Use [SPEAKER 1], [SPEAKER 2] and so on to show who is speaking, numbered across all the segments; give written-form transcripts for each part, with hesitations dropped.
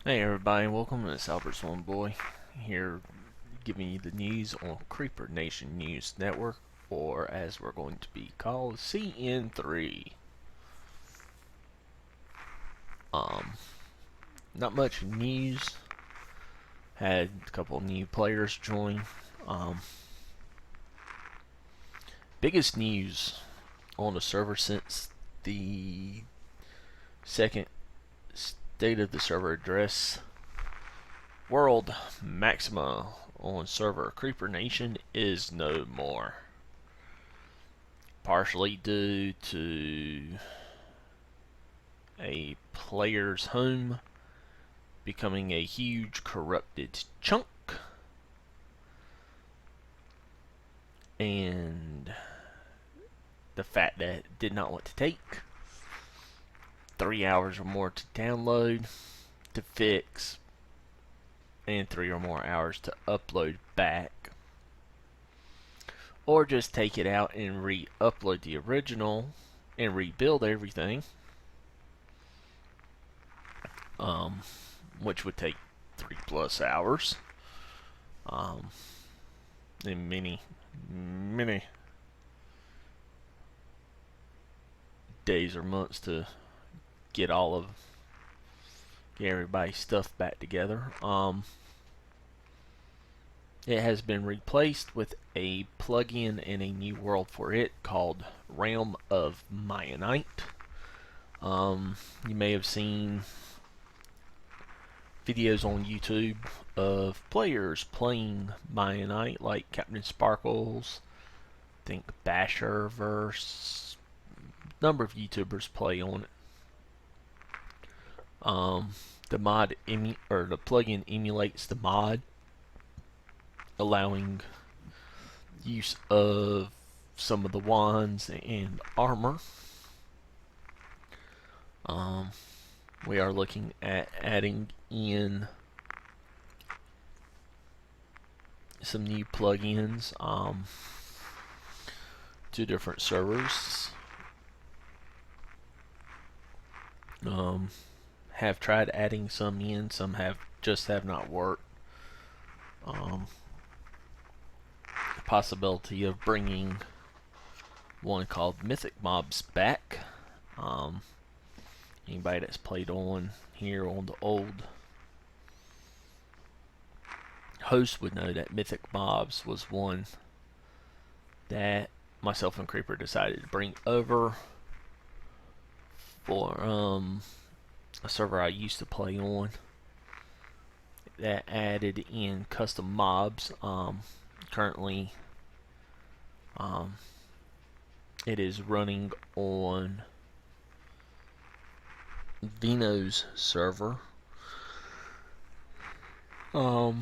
[SPEAKER 1] Hey everybody, welcome to this Albert's One Boy here giving you the news on CreeperNation News Network, or as we're going to be called, CN3. Um, Not much news. Had a couple new players join. Biggest news on the server since the second state of the server address. World maxima on server CreeperNation is no more. Partially due to a player's home becoming a huge corrupted chunk, and the fact that it did not want to take 3 hours or more to download, to fix, and 3 or more hours to upload back, or just take it out and re-upload the original and rebuild everything, which would take 3+ hours, and many days or months to get everybody's stuff back together. It has been replaced with a plugin and a new world for it called Realm of Mayanite. You may have seen videos on YouTube of players playing Mayanite, like Captain Sparkles, I think Basherverse, number of YouTubers play on it. The plugin emulates the mod, allowing use of some of the wands and armor. We are looking at adding in some new plugins to different servers. Have tried adding some in, some have not worked. Possibility of bringing one called Mythic Mobs back. Anybody that's played on here on the old host would know that Mythic Mobs was one that myself and Creeper decided to bring over for a server I used to play on that added in custom mobs. Currently, it is running on Vino's server. Are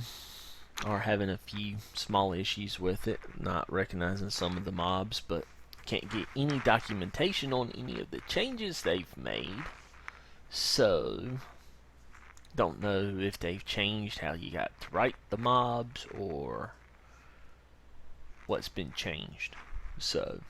[SPEAKER 1] having a few small issues with it, not recognizing some of the mobs, but can't get any documentation on any of the changes they've made. So, don't know if they've changed how you got to write the mobs or what's been changed. So,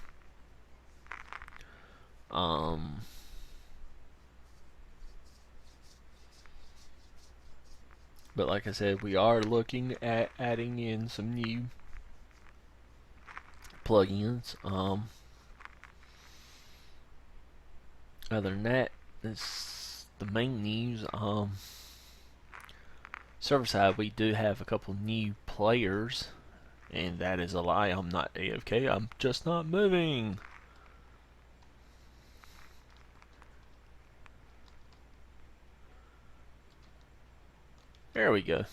[SPEAKER 1] but like I said, we are looking at adding in some new plugins. Other than that, it's the main news. Server side, we do have a couple new players, and that is a lie. I'm not AFK. I'm just not moving. There we go.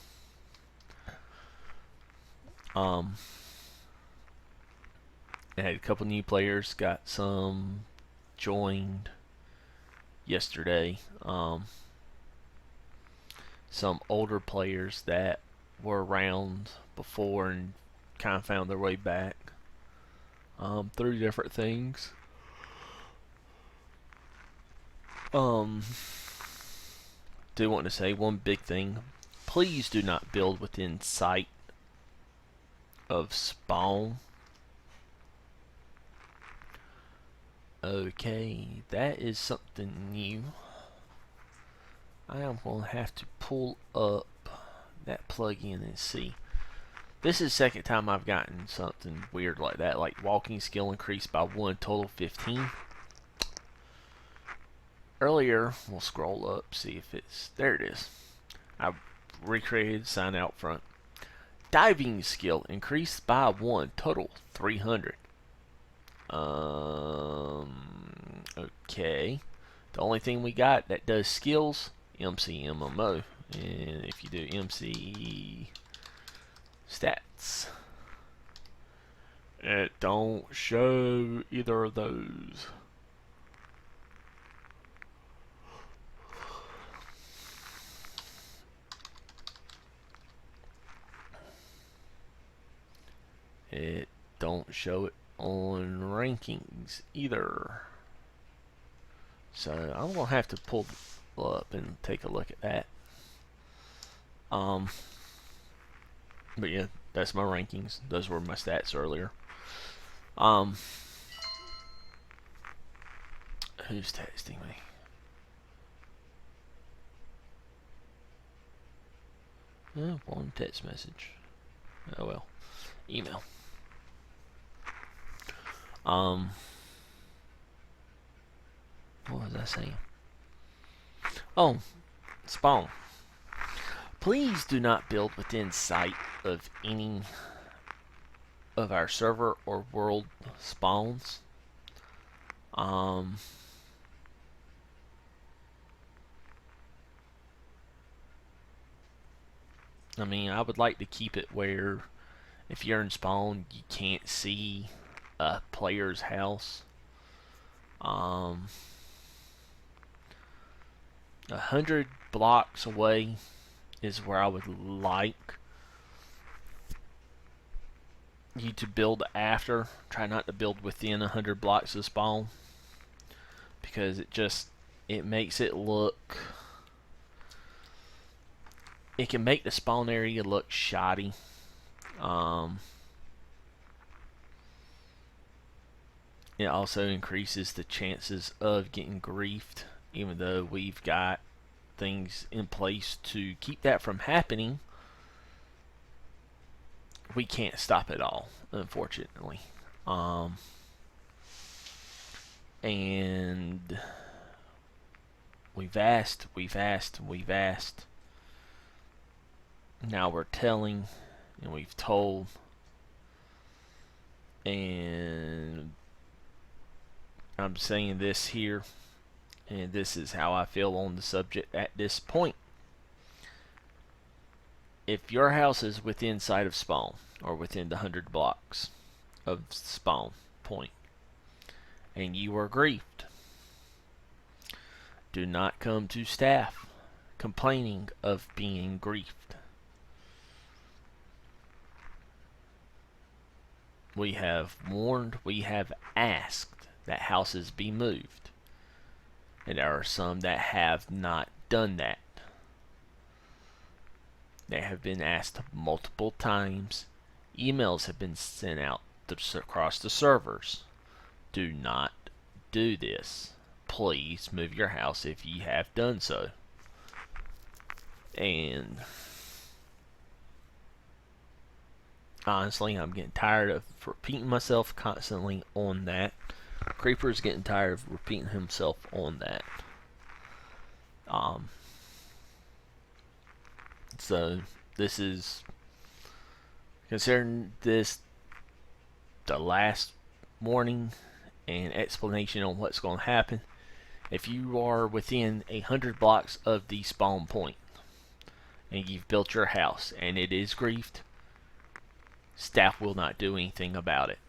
[SPEAKER 1] I had a couple new players, got some joined yesterday. Some older players that were around before and kind of found their way back through different things. Do want to say one big thing. Please do not build within sight of spawn. Okay, that is something new. I am going to have to pull up that plugin and see. This is the second time I've gotten something weird like that, like walking skill increased by 1, total 15. Earlier, we'll scroll up, see if it's, there it is. I recreated sign out front. Diving skill increased by 1, total 300. Okay. The only thing we got that does skills, MCMMO. And if you do MC stats, it don't show either of those. It don't show it on rankings either. So I'm gonna have to pull up and take a look at that. But yeah, that's my rankings. Those were my stats earlier. Who's texting me? Oh, one text message. Oh well. Email. What was I saying? Oh, spawn. Please do not build within sight of any of our server or world spawns. I mean, I would like to keep it where if you're in spawn, you can't see a player's house. 100 blocks away is where I would like you to build after. Try not to build within 100 blocks of spawn, because it makes it look, it can make the spawn area look shoddy. It also increases the chances of getting griefed, even though we've got things in place to keep that from happening. We can't stop it all, unfortunately. And we've asked. Now we're telling, and we've told, and I'm saying this here, and this is how I feel on the subject at this point. If your house is within sight of spawn, or within the 100 blocks of spawn point, and you are griefed, do not come to staff complaining of being griefed. We have warned, we have asked that houses be moved, and there are some that have not done that. They have been asked multiple times. Emails have been sent out across the servers. Do not do this. Please move your house if you have done so. And honestly, I'm getting tired of repeating myself constantly on that. Creeper's getting tired of repeating himself on that. So this is, considering this the last warning and explanation on what's going to happen. If you are within 100 blocks of the spawn point and you've built your house and it is griefed, staff will not do anything about it.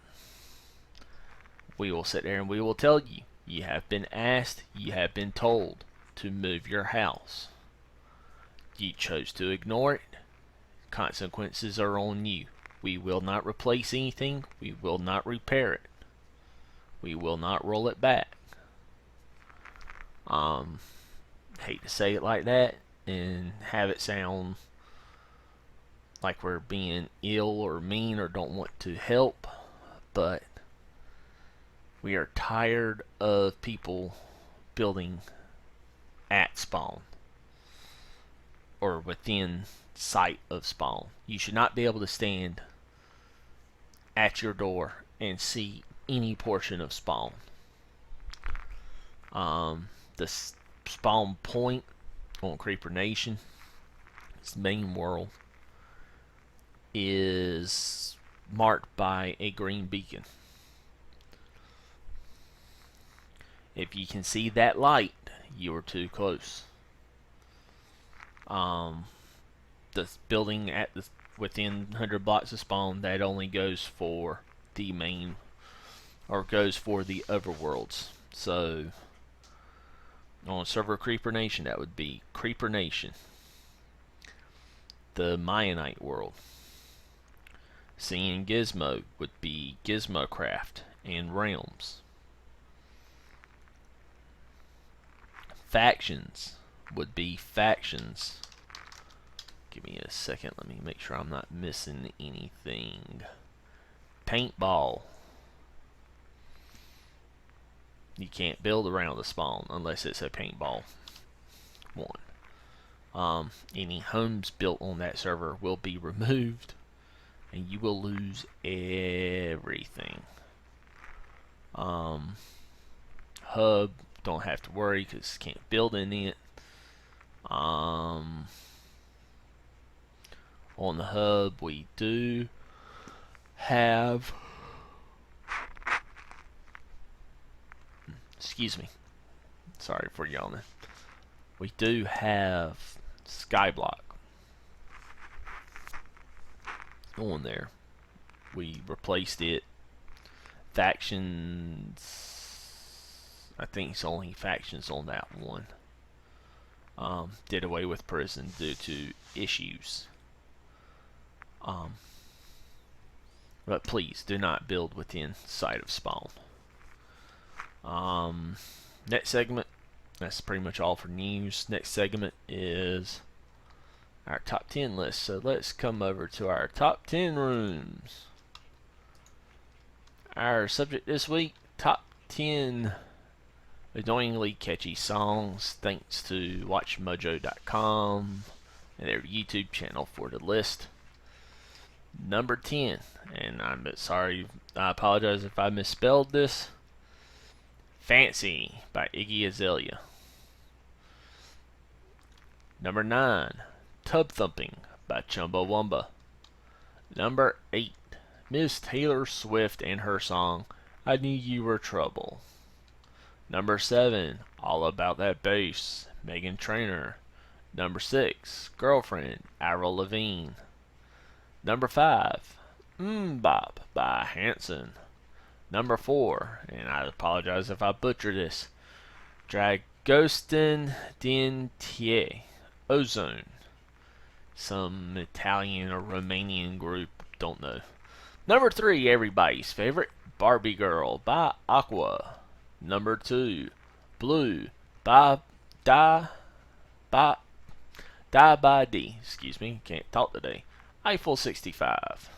[SPEAKER 1] We will sit there and we will tell you, you have been asked, you have been told to move your house. You chose to ignore it. Consequences are on you. We will not replace anything. We will not repair it. We will not roll it back. Hate to say it like that and have it sound like we're being ill or mean or don't want to help, but we are tired of people building at spawn. or within sight of spawn. You should not be able to stand at your door and see any portion of spawn. The spawn point on CreeperNation, its main world, is marked by a green beacon. If you can see that light, you are too close. The building within 100 blocks of spawn, that only goes for the main, or goes for the overworlds. So on server CreeperNation, that would be CreeperNation, the Mayanite world. CN Gizmo would be Gizmocraft and Realms. Factions would be Factions. Give me a second, let me make sure I'm not missing anything. Paintball. You can't build around the spawn unless it's a paintball one. Any homes built on that server will be removed, and you will lose everything. Hub, don't have to worry because can't build in it. On the hub, we do have, excuse me, sorry for yawning. We do have Skyblock on there. We replaced it. Factions, I think it's only Factions on that one. Did away with prison due to issues. But please do not build within sight of spawn. Next segment, that's pretty much all for news. Next segment is our top 10 list. So let's come over to our top 10 rooms. Our subject this week, top 10 annoyingly catchy songs, thanks to WatchMojo.com and their YouTube channel for the list. Number 10, and I'm sorry, I apologize if I misspelled this. Fancy by Iggy Azalea. Number 9, Tub Thumping by Chumbawamba. Number 8, Miss Taylor Swift and her song I Knew You Were Trouble. Number 7, All About That Bass, Meghan Trainor. Number 6, Girlfriend, Avril Lavigne. Number 5, Bop by Hanson. Number 4, and I apologize if I butcher this, Dragostin Dentier, Ozone. Some Italian or Romanian group, don't know. Number 3, everybody's favorite, Barbie Girl by Aqua. Number 2, Blue by Die by D. Excuse me, can't talk today. Eiffel 65.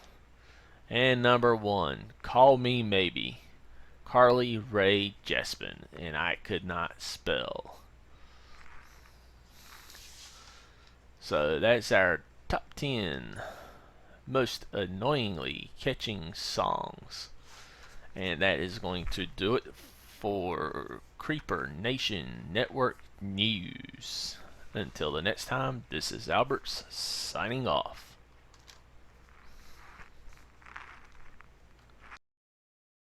[SPEAKER 1] And number 1, Call Me Maybe, Carly Rae Jepsen, and I could not spell. So that's our top 10 most annoyingly catching songs. And that is going to do it for CreeperNation Network News. Until the next time, this is Alberts signing off.